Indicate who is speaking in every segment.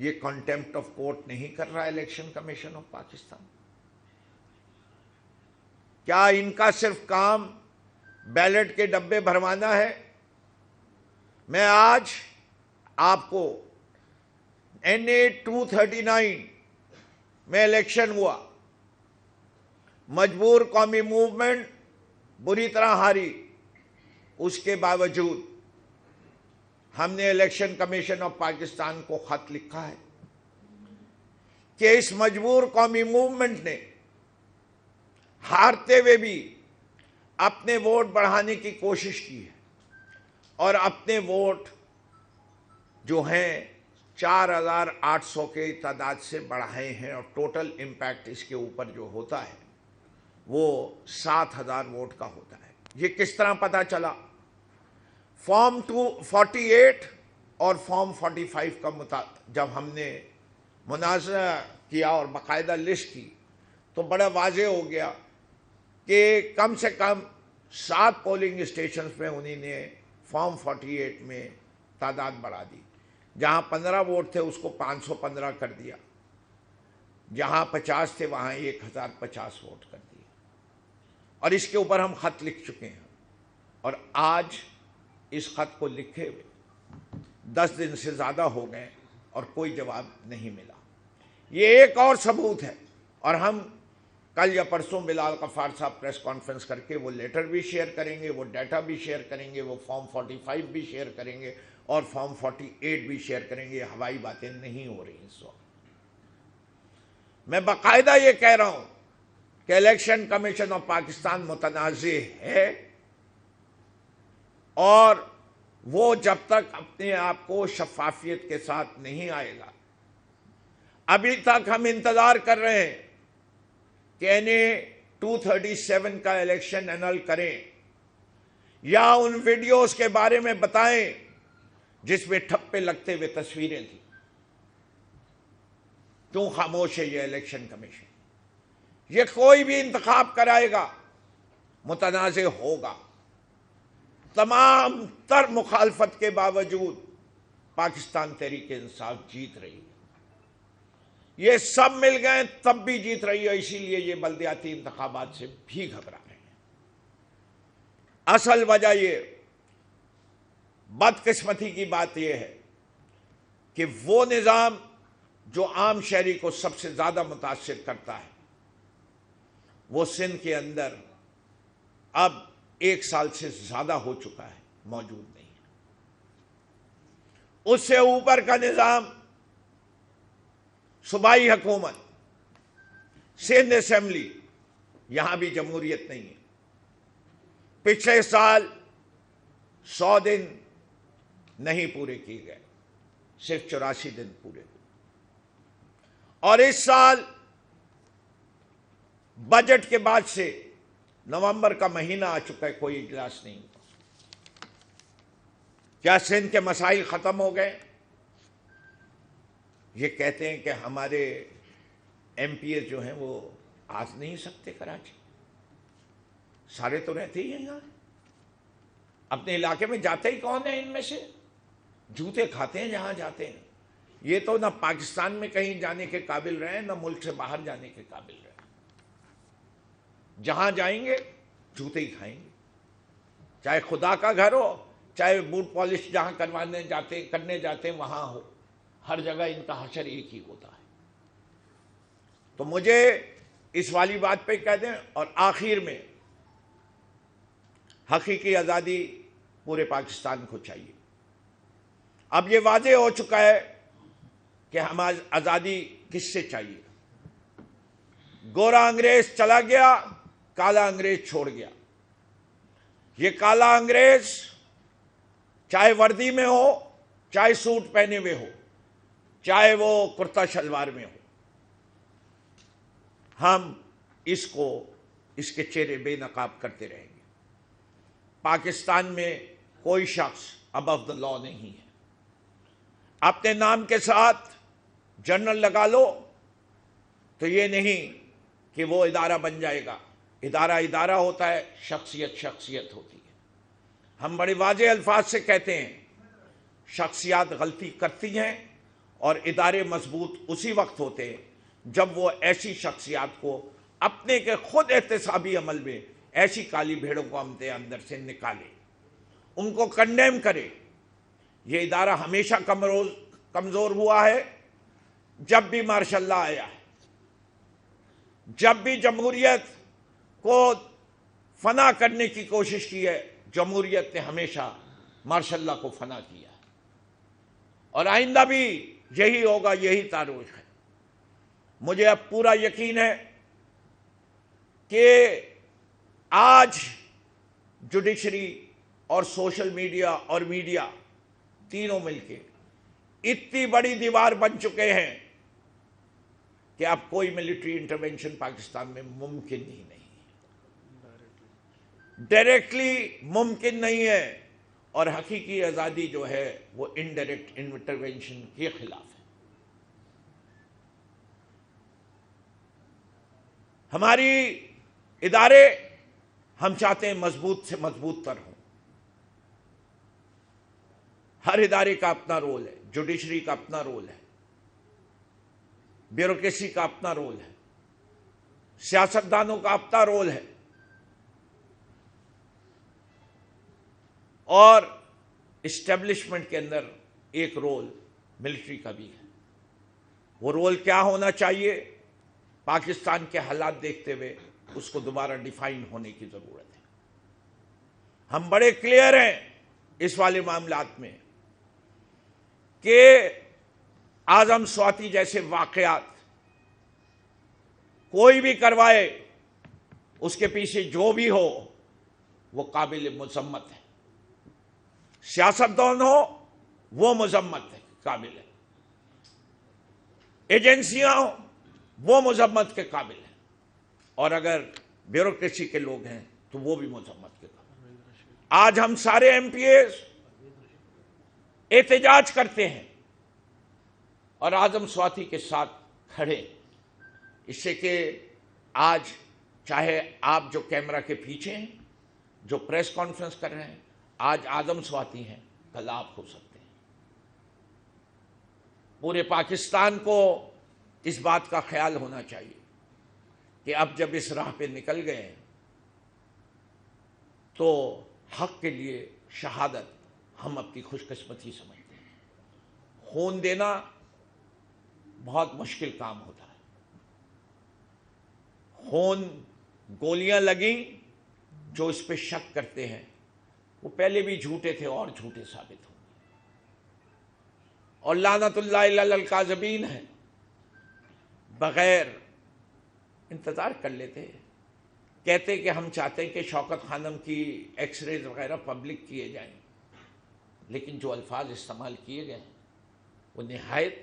Speaker 1: یہ contempt of court نہیں کر رہا الیکشن کمیشن آف پاکستان؟ کیا ان کا صرف کام بیلٹ کے ڈبے بھروانا ہے؟ میں آج آپ کو NA 239 میں الیکشن ہوا، مجبور قومی موومنٹ بری طرح ہاری، اس کے باوجود ہم نے الیکشن کمیشن آف پاکستان کو خط لکھا ہے کہ اس مجبور قومی موومنٹ نے ہارتے ہوئے بھی اپنے ووٹ بڑھانے کی کوشش کی ہے اور اپنے ووٹ جو ہیں 4800 کے تعداد سے بڑھائے ہیں، اور ٹوٹل امپیکٹ اس کے اوپر جو ہوتا ہے وہ 7000 ووٹ کا ہوتا ہے۔ یہ کس طرح پتا چلا؟ فارم 248 اور فارم 45 کا جب ہم نے مناظرہ کیا اور باقاعدہ لسٹ کی تو بڑا واضح ہو گیا کہ کم سے کم 7 پولنگ اسٹیشنز میں انہی نے فارم 48 میں تعداد بڑھا دی۔ جہاں 15 ووٹ تھے اس کو 515 کر دیا، جہاں 50 تھے وہاں 1050 ووٹ کر دیا، اور اس کے اوپر ہم خط لکھ چکے ہیں، اور آج اس خط کو لکھے ہوئے 10 دن سے زیادہ ہو گئے اور کوئی جواب نہیں ملا۔ یہ ایک اور ثبوت ہے، اور ہم کل یا پرسوں بلال غفار صاحب پریس کانفرنس کر کے وہ لیٹر بھی شیئر کریں گے، وہ ڈیٹا بھی شیئر کریں گے، وہ فارم 45 بھی شیئر کریں گے اور فارم 48 بھی شیئر کریں گے۔ ہوائی باتیں نہیں ہو رہی اس وقت۔ میں باقاعدہ یہ کہہ رہا ہوں کہ الیکشن کمیشن آف پاکستان متنازع ہے، اور وہ جب تک اپنے آپ کو شفافیت کے ساتھ نہیں آئے گا۔ ابھی تک ہم انتظار کر رہے ہیں کہ NA 237 کا الیکشن اینل کریں، یا ان ویڈیوز کے بارے میں بتائیں جس میں ٹھپے لگتے ہوئے تصویریں تھیں۔ کیوں خاموش ہے یہ الیکشن کمیشن؟ یہ کوئی بھی انتخاب کرائے گا متنازع ہوگا۔ تمام تر مخالفت کے باوجود پاکستان تحریک انصاف جیت رہی ہے۔ یہ سب مل گئے تب بھی جیت رہی ہے، اسی لیے یہ بلدیاتی انتخابات سے بھی گھبرا رہے ہیں۔ اصل وجہ یہ بدقسمتی کی بات یہ ہے کہ وہ نظام جو عام شہری کو سب سے زیادہ متاثر کرتا ہے وہ سندھ کے اندر اب 1 سال سے زیادہ ہو چکا ہے، موجود نہیں ہے۔ اس سے اوپر کا نظام صوبائی حکومت، سندھ اسمبلی، یہاں بھی جمہوریت نہیں ہے۔ پچھلے سال 100 دن نہیں پورے کیے گئے، صرف 84 دن پورے ہوئے، اور اس سال بجٹ کے بعد سے نومبر کا مہینہ آ چکا ہے، کوئی اجلاس نہیں ہوا۔ کیا سندھ کے مسائل ختم ہو گئے؟ یہ کہتے ہیں کہ ہمارے MP جو ہیں وہ آ نہیں سکتے کراچی، سارے تو رہتے ہی ہیں یہاں، اپنے علاقے میں جاتے ہی کون ہیں ان میں سے؟ جوتے کھاتے ہیں جہاں جاتے ہیں۔ یہ تو نہ پاکستان میں کہیں جانے کے قابل رہے، نہ ملک سے باہر جانے کے قابل رہے، جہاں جائیں گے جوتے ہی کھائیں گے، چاہے خدا کا گھر ہو، چاہے بوٹ پالش جہاں کرنے جاتے ہیں وہاں ہو، ہر جگہ ان کا حشر ایک ہی ہوتا ہے۔ تو مجھے اس والی بات پہ کہہ دیں، اور آخر میں حقیقی آزادی پورے پاکستان کو چاہیے۔ اب یہ واضح ہو چکا ہے کہ ہم آزادی کس سے چاہیے۔ گورا انگریز چلا گیا، کالا انگریز چھوڑ گیا۔ یہ کالا انگریز چاہے وردی میں ہو، چاہے سوٹ پہنے ہوئے ہو، چاہے وہ کرتا شلوار میں ہو، ہم اس کو اس کے چہرے بے نقاب کرتے رہیں گے۔ پاکستان میں کوئی شخص ابو دا لا نہیں ہے۔ اپنے نام کے ساتھ جنرل لگا لو تو یہ نہیں کہ وہ ادارہ بن جائے گا۔ ادارہ ہوتا ہے، شخصیت ہوتی ہے۔ ہم بڑے واضح الفاظ سے کہتے ہیں شخصیات غلطی کرتی ہیں اور ادارے مضبوط اسی وقت ہوتے ہیں جب وہ ایسی شخصیات کو اپنے کے خود احتسابی عمل میں ایسی کالی بھیڑوں کو اپنے اندر سے نکالے، ان کو کنڈیم کرے۔ یہ ادارہ ہمیشہ کمزور ہوا ہے جب بھی مارشل لاء آیا ہے، جب بھی جمہوریت کو فنا کرنے کی کوشش کی ہے، جمہوریت نے ہمیشہ مارشل لاء کو فنا کیا ہے، اور آئندہ بھی یہی ہوگا، یہی تاریخ ہے۔ مجھے اب پورا یقین ہے کہ آج جوڈیشری اور سوشل میڈیا اور میڈیا تینوں مل کے اتنی بڑی دیوار بن چکے ہیں کہ اب کوئی ملٹری انٹرونشن پاکستان میں ممکن ہی نہیں، ڈائریکٹلی ممکن نہیں ہے، اور حقیقی آزادی جو ہے وہ انڈائریکٹ انٹرونشن کے خلاف ہے۔ ہماری ادارے ہم چاہتے ہیں مضبوط سے مضبوط تر ہوں۔ ہر ادارے کا اپنا رول ہے، جوڈیشری کا اپنا رول ہے، بیوروکریسی کا اپنا رول ہے، سیاستدانوں کا اپنا رول ہے، اور اسٹیبلشمنٹ کے اندر ایک رول ملٹری کا بھی ہے۔ وہ رول کیا ہونا چاہیے؟ پاکستان کے حالات دیکھتے ہوئے اس کو دوبارہ ڈیفائن ہونے کی ضرورت ہے۔ ہم بڑے کلیئر ہیں اس والے معاملات میں کہ اعظم سواتی جیسے واقعات کوئی بھی کروائے، اس کے پیچھے جو بھی ہو وہ قابل مذمت ہے، سیاستدان ہو وہ مذمت ہے، قابل ہے، ایجنسیاں ہوں وہ مذمت کے قابل ہیں، اور اگر بیوروکریسی کے لوگ ہیں تو وہ بھی مذمت کے قابل ہیں۔ آج ہم سارے ایم پی ایز احتجاج کرتے ہیں اور اعظم سواتی کے ساتھ کھڑے، اس سے کہ آج چاہے آپ جو کیمرہ کے پیچھے ہیں، جو پریس کانفرنس کر رہے ہیں، آج اعظم سواتی ہیں، کل آپ ہو سکتے ہیں۔ پورے پاکستان کو اس بات کا خیال ہونا چاہیے کہ اب جب اس راہ پہ نکل گئے ہیں تو حق کے لیے شہادت ہم اپنی خوش قسمتی سمجھتے ہیں۔ خون دینا بہت مشکل کام ہوتا ہے، خون گولیاں لگیں، جو اس پہ شک کرتے ہیں وہ پہلے بھی جھوٹے تھے اور جھوٹے ثابت ہوں گے، اور لعنت اللہ علی الکاذبین ہے۔ بغیر انتظار کر لیتے، کہتے کہ ہم چاہتے ہیں کہ شوکت خانم کی ایکس ریز وغیرہ پبلک کیے جائیں، لیکن جو الفاظ استعمال کیے گئے ہیں وہ نہایت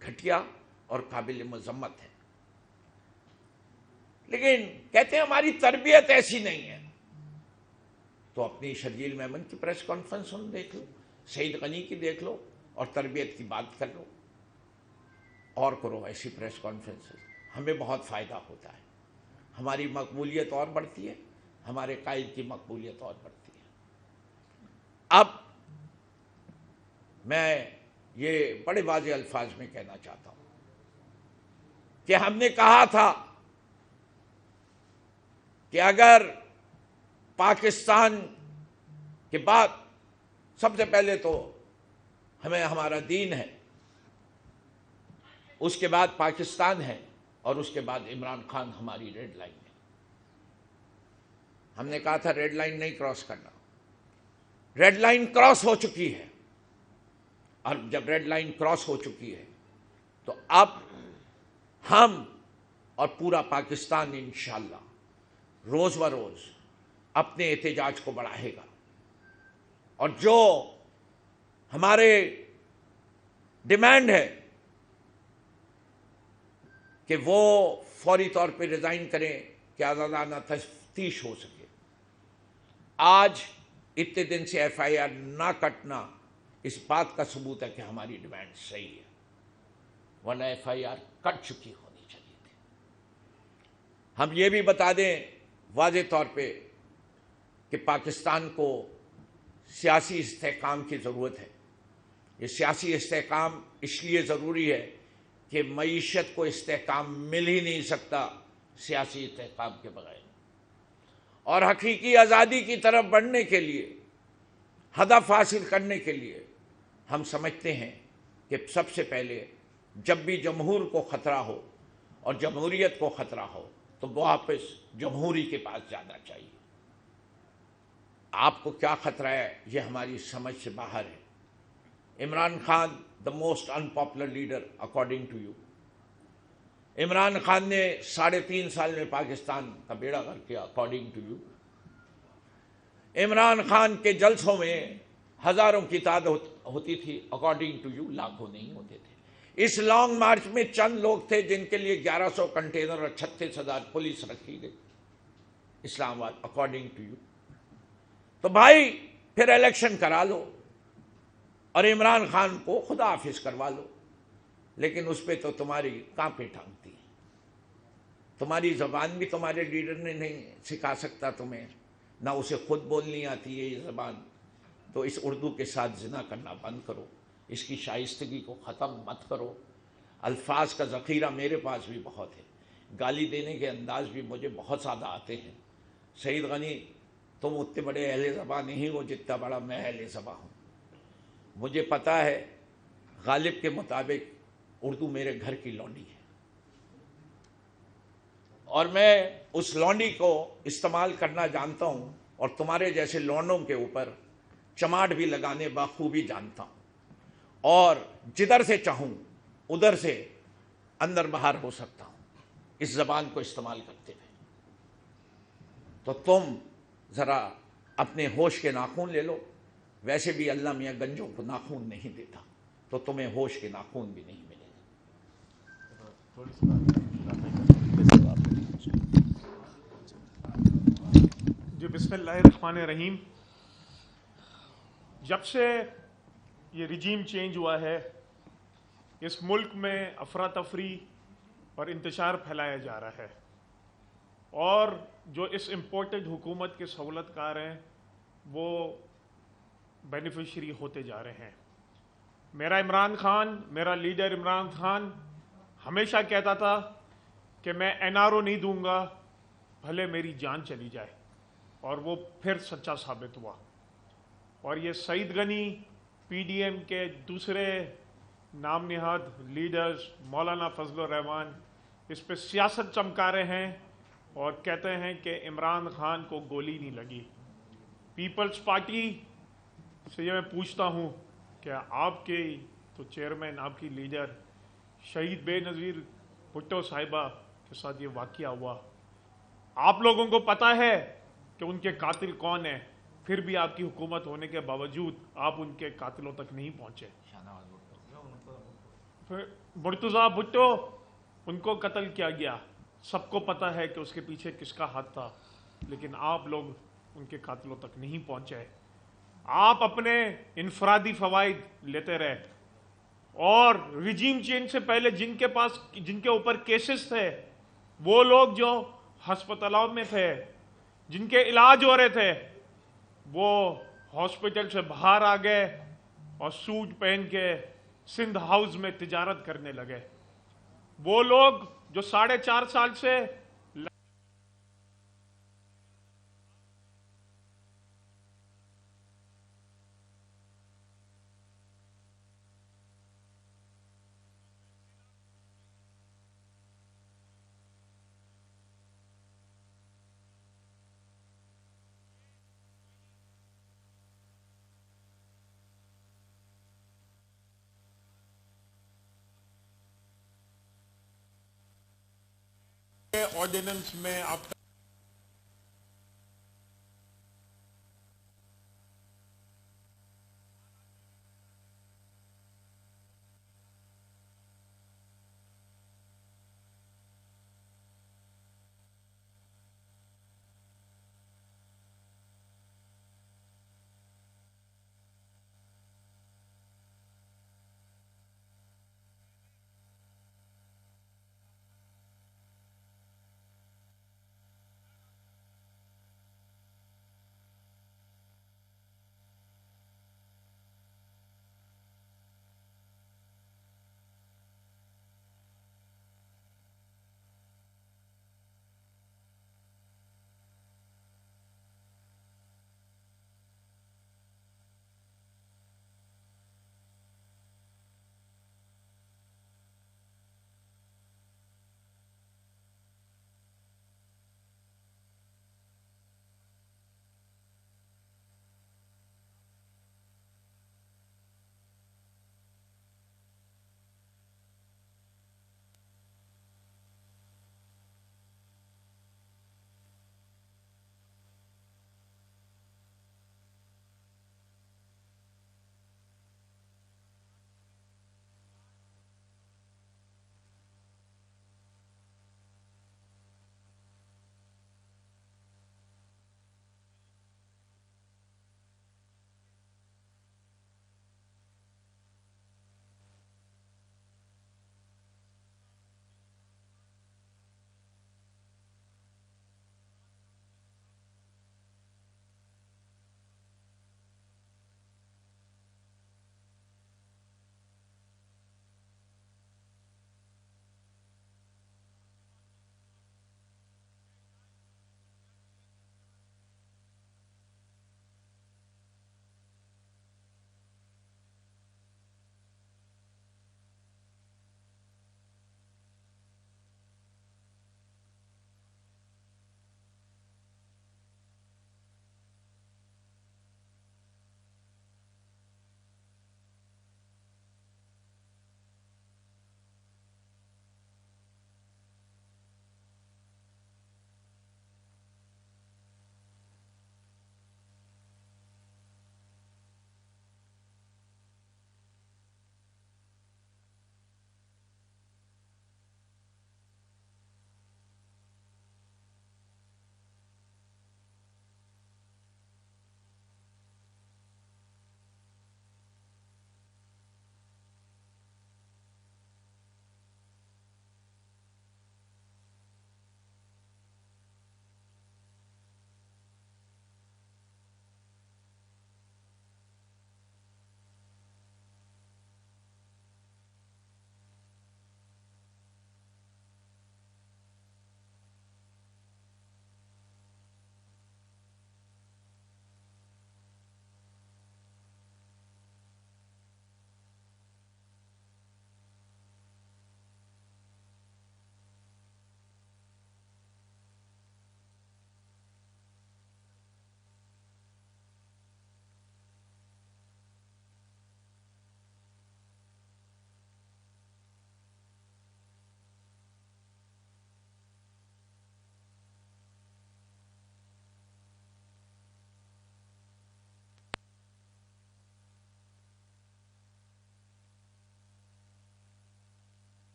Speaker 1: گھٹیا اور قابل مذمت ہے۔ لیکن کہتے ہیں ہماری تربیت ایسی نہیں ہے، تو اپنی شرجیل میمن کی پریس کانفرنس دیکھ لو، سعید غنی کی دیکھ لو، اور تربیت کی بات کر لو، اور کرو ایسی پریس کانفرنس، ہمیں بہت فائدہ ہوتا ہے، ہماری مقبولیت اور بڑھتی ہے، ہمارے قائد کی مقبولیت اور بڑھتی ہے۔ اب میں یہ بڑے واضح الفاظ میں کہنا چاہتا ہوں کہ ہم نے کہا تھا کہ اگر پاکستان کے بعد سب سے پہلے تو ہمیں ہمارا دین ہے، اس کے بعد پاکستان ہے، اور اس کے بعد عمران خان ہماری ریڈ لائن ہے۔ ہم نے کہا تھا ریڈ لائن نہیں کراس کرنا، ریڈ لائن کراس ہو چکی ہے، اور جب ریڈ لائن کراس ہو چکی ہے تو اب ہم اور پورا پاکستان انشاءاللہ روز بروز اپنے احتجاج کو بڑھائے گا، اور جو ہمارے ڈیمانڈ ہے کہ وہ فوری طور پہ ریزائن کریں کہ آزادانہ تفتیش ہو سکے۔ آج اتنے دن سے ایف آئی آر نہ کٹنا اس بات کا ثبوت ہے کہ ہماری ڈیمانڈ صحیح ہے، ورنہ ایف آئی آر کٹ چکی ہونی چاہیے تھی۔ ہم یہ بھی بتا دیں واضح طور پہ کہ پاکستان کو سیاسی استحکام کی ضرورت ہے، یہ سیاسی استحکام اس لیے ضروری ہے کہ معیشت کو استحکام مل ہی نہیں سکتا سیاسی استحکام کے بغیر، اور حقیقی آزادی کی طرف بڑھنے کے لیے، ہدف حاصل کرنے کے لیے ہم سمجھتے ہیں کہ سب سے پہلے جب بھی جمہور کو خطرہ ہو اور جمہوریت کو خطرہ ہو تو واپس جمہوری کے پاس جانا چاہیے۔ آپ کو کیا خطرہ ہے یہ ہماری سمجھ سے باہر ہے۔ Imran Khan the most unpopular leader according to you. Imran Khan نے 3.5 سال میں پاکستان کا بیڑا غرق کیا according to you. Imran Khan کے جلسوں میں ہزاروں کی تعداد ہوتی تھی اکارڈنگ ٹو یو، لاکھوں نہیں ہوتے تھے۔ اس لانگ مارچ میں چند لوگ تھے جن کے لیے 1100 کنٹینر اور 36,000 پولیس رکھی گئی اسلام آباد اکارڈنگ ٹو یو۔ تو بھائی پھر الیکشن کرا لو اور عمران خان کو خدا حافظ کروا لو، لیکن اس پہ تو تمہاری کانپیں ٹھانکتی ہے۔ تمہاری زبان بھی تمہارے لیڈر نے نہیں سکھا سکتا تمہیں، نہ اسے خود بولنی آتی ہے یہ زبان، تو اس اردو کے ساتھ زنا کرنا بند کرو، اس کی شائستگی کو ختم مت کرو۔ الفاظ کا ذخیرہ میرے پاس بھی بہت ہے، گالی دینے کے انداز بھی مجھے بہت زیادہ آتے ہیں۔ سعید غنی تم اتنے بڑے اہل زبان نہیں ہو جتنا بڑا میں اہل زبان ہوں۔ مجھے پتہ ہے غالب کے مطابق اردو میرے گھر کی لونڈی ہے، اور میں اس لونڈی کو استعمال کرنا جانتا ہوں، اور تمہارے جیسے لونڈوں کے اوپر چماٹ بھی لگانے بخوبی جانتا ہوں، اور جدھر سے چاہوں ادھر سے اندر باہر ہو سکتا ہوں اس زبان کو استعمال کرتے ہوئے۔ تو تم ذرا اپنے ہوش کے ناخون لے لو، ویسے بھی اللہ میاں گنجوں کو ناخون نہیں دیتا، تو تمہیں ہوش کے ناخون بھی نہیں ملے گا۔
Speaker 2: جی بسم اللہ الرحمن الرحیم۔ جب سے یہ رجیم چینج ہوا ہے اس ملک میں افراتفری اور انتشار پھیلایا جا رہا ہے، اور جو اس امپورٹڈ حکومت کے سہولت کار ہیں وہ بینیفیشری ہوتے جا رہے ہیں۔ میرا لیڈر عمران خان ہمیشہ کہتا تھا کہ میں NRO نہیں دوں گا بھلے میری جان چلی جائے، اور وہ پھر سچا ثابت ہوا۔ اور یہ سعید غنی، PDM کے دوسرے نام نہاد لیڈرز، مولانا فضل الرحمان، اس پہ سیاست چمکا رہے ہیں اور کہتے ہیں کہ عمران خان کو گولی نہیں لگی۔ پیپلز پارٹی سے یہ میں پوچھتا ہوں کہ آپ کے تو چیئرمین، آپ کی لیڈر شہید بے نظیر بھٹو صاحبہ کے ساتھ یہ واقعہ ہوا، آپ لوگوں کو پتہ ہے کہ ان کے قاتل کون ہیں، پھر بھی آپ کی حکومت ہونے کے باوجود آپ ان کے قاتلوں تک نہیں پہنچے۔ پھر مرتضیٰ بھٹو، ان کو قتل کیا گیا، سب کو پتہ ہے کہ اس کے پیچھے کس کا ہاتھ تھا، لیکن آپ لوگ ان کے قاتلوں تک نہیں پہنچے۔ آپ اپنے انفرادی فوائد لیتے رہے، اور رجیم چینج سے پہلے جن کے اوپر کیسز تھے، وہ لوگ جو ہسپتالوں میں تھے، جن کے علاج ہو رہے تھے، وہ ہاسپٹل سے باہر آ گئے اور سوٹ پہن کے سندھ ہاؤس میں تجارت کرنے لگے۔ وہ لوگ جو 4.5 سال سے آرڈیننس میں آپ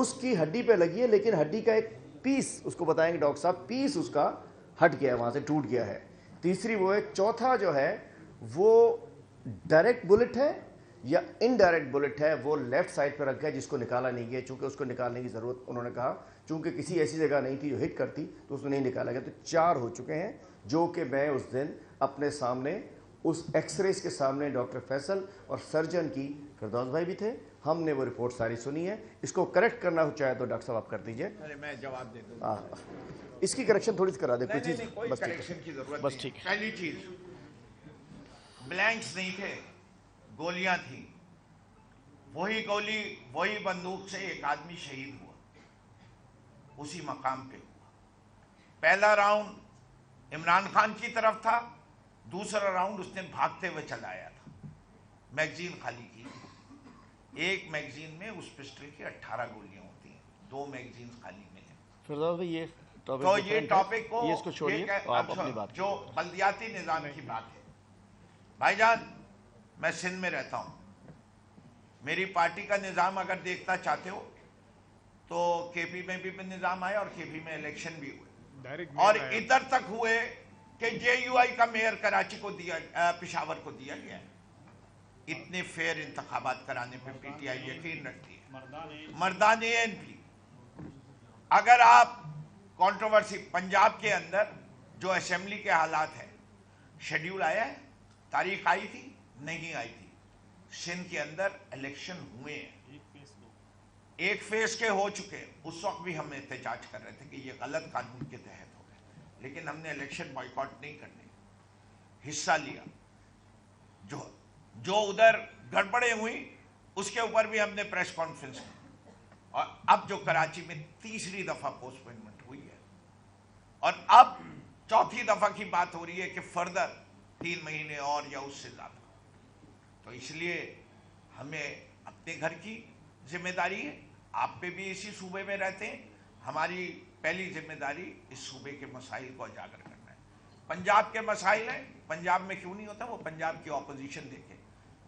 Speaker 3: اس کی ہڈی پہ لگی ہے، لیکن ہڈی کا ایک پیس، اس کو بتائیں گے ڈاکٹر صاحب، پیس اس کا ہٹ گیا ہے، وہاں سے ٹوٹ گیا ہے. تیسری وہ ہے. چوتھا جو ہے وہ ڈائریکٹ بلٹ ہے یا انڈائریکٹ بلٹ ہے، وہ لیفٹ سائڈ پہ رکھا ہے جس کو نکالا نہیں گیا، چونکہ اس کو نکالنے کی ضرورت انہوں نے کہا چونکہ کسی ایسی جگہ نہیں تھی جو ہٹ کرتی تو اس کو نہیں نکالا گیا. تو 4 ہو چکے ہیں جو کہ میں اس دن اپنے سامنے اس ایکس ریز کے سامنے ڈاکٹر فیصل اور سرجن کی فردوس بھائی بھی تھے، ہم نے وہ رپورٹ ساری سنی ہے. اس کو کریکٹ کرنا چاہے تو ڈاکٹر صاحب آپ کر دیجئے.
Speaker 1: میں جواب دے دوں.
Speaker 3: اس کی کریکشن تھوڑی سی کرا دیں.
Speaker 1: کوئی کریکشن کی ضرورت نہیں. پہلی چیز بلینکس نہیں تھے، گولیاں تھیں. وہی گولی وہی بندوق سے ایک آدمی شہید ہوا، اسی مقام پہ ہوا. پہلا راؤنڈ عمران خان کی طرف تھا، دوسرا راؤنڈ اس نے بھاگتے ہوئے چلایا تھا. میگزین خالی کی، ایک میگزین میں اس پسٹل کی 18 گولیاں ہوتی ہیں، 2 میگزین خالی میں ہیں.
Speaker 3: فردوس بھائی
Speaker 1: تو یہ ٹاپک کو
Speaker 3: اس کو چھوڑیے، آپ اپنی بات
Speaker 1: جو بلدیاتی نظام کی بات ہے. بھائی جان میں سندھ میں رہتا ہوں، میری پارٹی کا نظام اگر دیکھنا چاہتے ہو تو کے پی میں بھی نظام آیا اور کے پی میں الیکشن بھی ہوئے اور ادھر تک ہوئے کہ جے یو آئی کا میئر کراچی کو دیا، پشاور کو دیا گیا. اتنے فیئر انتخابات کرانے پہ پی ٹی آئی یقین رکھتی ہے. مردان این پی. اگر آپ کنٹروورسی پنجاب کے اندر جو اسمبلی کے حالات ہیں، شیڈیول آیا ہے، تاریخ آئی تھی نہیں آئی تھی. سندھ کے اندر الیکشن ہوئے ہیں، ایک فیس کے ہو چکے. اس وقت بھی ہم احتجاج کر رہے تھے کہ یہ غلط قانون کے تحت ہو گئے، لیکن ہم نے الیکشن بائیکاٹ نہیں کرنے، حصہ لیا. جو ادھر گڑبڑیں ہوئی اس کے اوپر بھی ہم نے پریس کانفرنس کی. اور اب جو کراچی میں تیسری دفعہ پوسٹ پونمنٹ ہوئی ہے اور اب چوتھی دفعہ کی بات ہو رہی ہے کہ فردر 3 مہینے اور یا اس سے زیادہ. تو اس لیے ہمیں اپنے گھر کی ذمہ داری ہے. آپ پہ بھی اسی صوبے میں رہتے ہیں، ہماری پہلی ذمہ داری اس صوبے کے مسائل کو اجاگر کرنا ہے. پنجاب کے مسائل ہیں، پنجاب میں کیوں نہیں ہوتا؟ وہ پنجاب کی اپوزیشن دیکھے.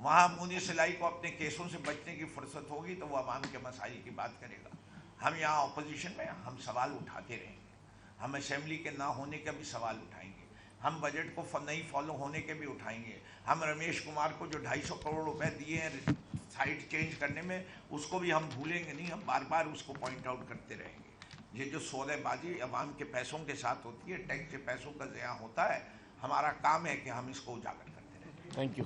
Speaker 1: وہاں مونی سلائی کو اپنے کیسوں سے بچنے کی فرصت ہوگی تو وہ عوام کے مسائل کی بات کرے گا. ہم یہاں اپوزیشن میں ہم سوال اٹھاتے رہیں گے. ہم اسمبلی کے نہ ہونے کا بھی سوال اٹھائیں گے، ہم بجٹ کو نہیں فالو ہونے کے بھی اٹھائیں گے. ہم رمیش کمار کو جو 250 کروڑ روپے دیے ہیں سائٹ چینج کرنے میں، اس کو بھی ہم بھولیں گے نہیں. ہم بار بار اس کو پوائنٹ آؤٹ کرتے رہیں گے. یہ جو سودے بازی عوام کے پیسوں کے ساتھ ہوتی ہے، ٹیکس کے پیسوں کا ضیاع ہوتا ہے، ہمارا کام ہے کہ ہم اس کو اجاگر کرتے رہیں.
Speaker 3: Thank you.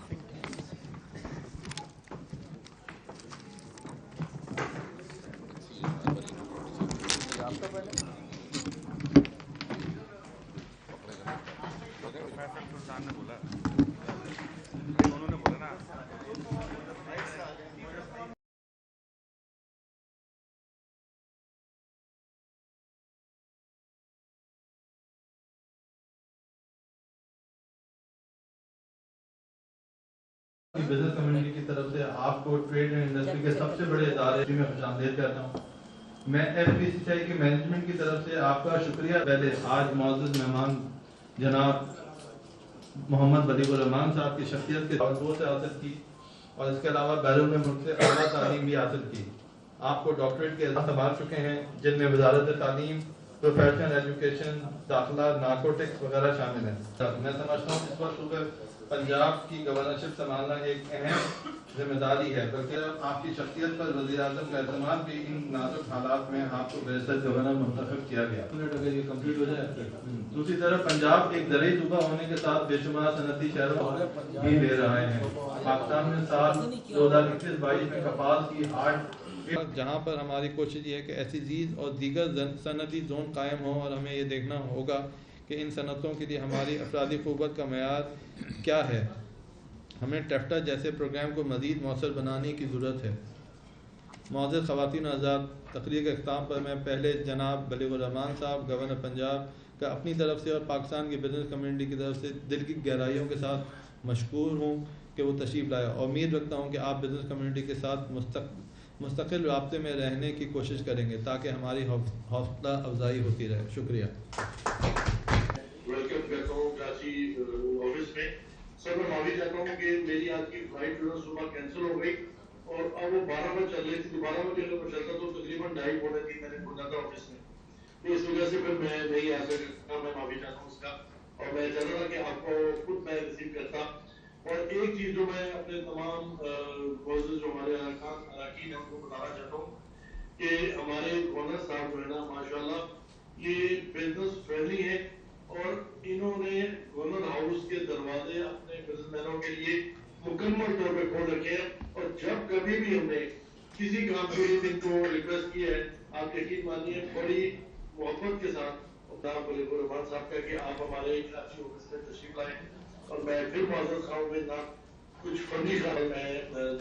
Speaker 4: بزنس کمیونٹی کی طرف سے آپ کو ٹریڈ اینڈ انڈسٹری کے سب سے بڑے ادارے میں خوش آمدید کرتا ہوں. میں ایف پی سی آئی کی مینجمنٹ کی طرف سے آپ کا شکریہ. پہلے آج معزز مہمان جناب محمد بدیع الرحمان صاحب کی شخصیت کے تعلق سے حاصل کی اور اس کے علاوہ بیرون ملک سے اعلیٰ تعلیم بھی حاصل کی. آپ کو ڈاکٹریٹ کے اعزاز سنبھال چکے ہیں جن میں وزارت تعلیم، پروفیشنل ایجوکیشن، داخلہ، نارکوٹکس وغیرہ شامل ہیں. میں سمجھتا ہوں اس وقت صوبہ پنجاب کی گورنرشپ سنبھالنا ایک اہم ذمہ داری ہے، بلکہ آپ کی شخصیت پر وزیر اعظم کا اعتماد بھی ان نازک حالات میں آپ کو بیشتر گورنر منتخب کیا گیا. اگر یہ کمپلیٹ ہو جائے. دوسری طرف پنجاب ایک زرعی صوبہ ہونے کے ساتھ بے شمار صنعتی شہروں بھی لے رہے ہیں. پاکستان میں سال 2021-22 میں کپاس کی 8، جہاں پر ہماری کوشش یہ ہے کہ ایسی چیز اور دیگر صنعتی زون قائم ہوں، اور ہمیں یہ دیکھنا ہوگا کہ ان صنعتوں کے لیے ہماری افرادی قوت کا معیار کیا ہے. ہمیں ٹیفٹا جیسے پروگرام کو مزید مؤثر بنانے کی ضرورت ہے. معزز خواتین و حضرات، تقریر کے اختتام پر میں پہلے جناب بدیع الرحمان صاحب گورنر پنجاب کا اپنی طرف سے اور پاکستان کی بزنس کمیونٹی کی طرف سے دل کی گہرائیوں کے ساتھ مشکور ہوں کہ وہ تشریف لائے. اور امید رکھتا ہوں کہ آپ بزنس کمیونٹی کے ساتھ مستقل رابطے میں رہنے کی کوشش کریں گے تاکہ ہماری حوصلہ افزائی ہوتی رہے. شکریہ.
Speaker 5: ویلکم کرتا ہوں کراچی آفس میں. سر میں معافی چاہتا ہوں کہ میری آج کی فلائٹ جو ہے صبح کینسل ہو گئی اور اب وہ 12 میں چل رہی تھی. 12 میں اگر میں چلتا تو تقریباً 2:30-3 میں نے کھولنا تھا آفس میں. تو اس وجہ سے پھر میں نہیں آ سکتا. میں معافی چاہتا ہوں اس کا, اور میں چاہتا تھا کہ آپ کو خود میں ریسیو کرتا. اور ایک چیز جو میں اپنے تمام جو ہمارے اراکین ہیں ان کو بتانا چاہتا ہوں کہ ہمارے گورنر صاحب جو ہے نا ماشاءاللہ یہ بزنس فرینڈلی ہے, اور انہوں نے گورنر ہاؤس کے دروازے اپنے بزنس مینوں کے لیے مکمل طور پہ کھول رکھے ہیں. اور جب کبھی بھی ہم نے کسی کام کے لیے ان کو ریکویسٹ کی ہے, آپ یقین مانیے بڑی محبت کے ساتھ نام بولے رحمان صاحب کا کہ آپ ہمارے کراچی آفس میں تشریف لائیں. اور میں پھر معذرت خواہ ہوں نہ کچھ فنی خیال میں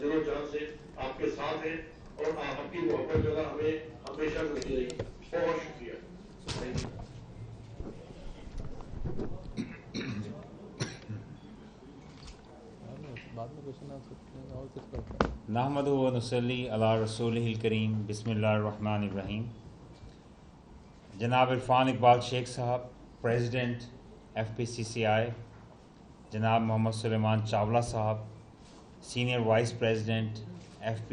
Speaker 5: دل و جان سے آپ کے ساتھ ہیں, اور آپ کی محبت جو ہے ہمیں ہمیشہ ملتی رہی. بہت شکریہ. Thank you.
Speaker 6: نحمدہ و نصلی علی رسولہ الکریم. بسم اللہ الرحمن الرحیم. جناب عرفان اقبال شیخ صاحب, پریزیڈنٹ FPCCI, جناب محمد سلیمان چاولہ صاحب, سینئر وائس پریزیڈنٹ FP